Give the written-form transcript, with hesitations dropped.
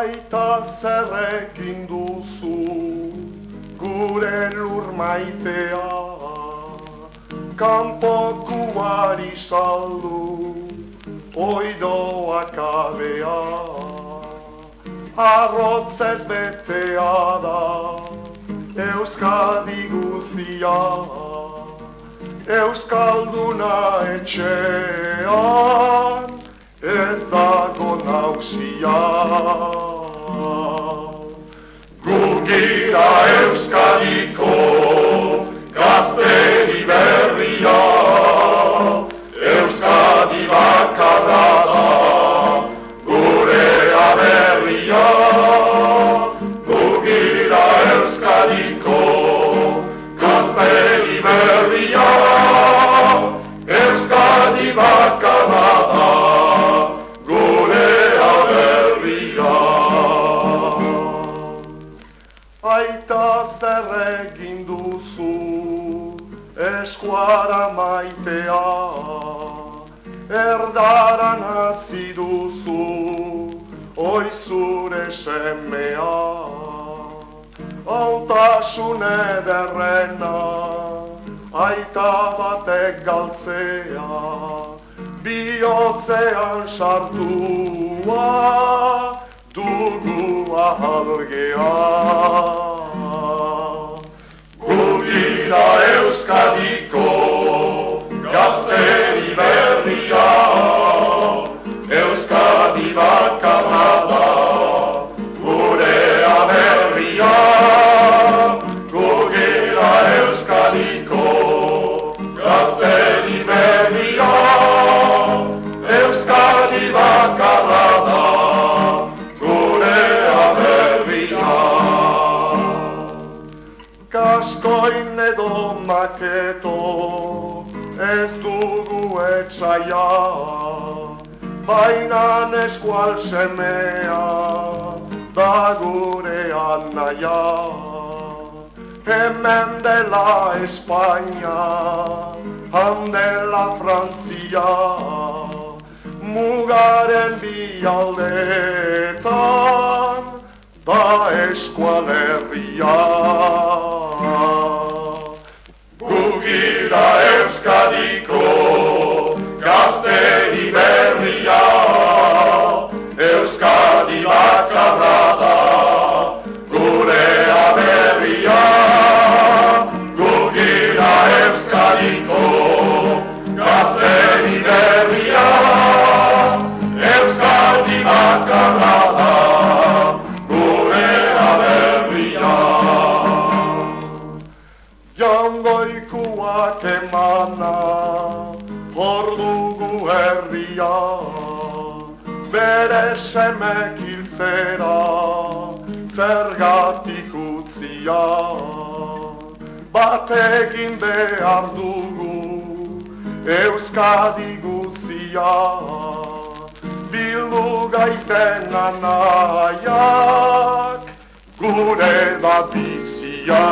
Aita zerrekin duzu gure lur maitea, kanpokuari saldu oidoak abea. Arrotzez betea da Euskadi guzia, Euskalduna etxean ez dago nausia. Gu gira Euskadiko gazteri berria, Euskadi bakarra da gure aberria. Gu gira Euskadiko gazteri berria, Euskadi bakarra da gure aberria. Aita zer egin duzu eskuara maitea, erdaran hasi duzu oi zure semea. Hautasun ederrena aita batek galtzea, bihotzean sartua dugu ahalgea. Gu gira Euskadiko gazteri berria, Euskadi bakarra da gure aberria. Gu gira Euskadiko gazteri berria, Euskadi bakarra da gure aberria. Kaskoin edo maketo ez dugu etxaia, bainan eskual semea da gure anaia. Hemen dela Espainia, han dela Frantzia, mugaren bi aldeetan da eskualerria. Gu gira Euskadiko gazteri berria, Euskadi bakarra da gure aberria. Gu gira Euskadiko gazteri berria, Euskadi bakarra da gure aberria. Jangoikuak emana hor dugu herria, bere semek hiltzera zergatik utzia. Batekin behar dugu Euskadi guzia, bildu gaiten anaiak gure da bizia.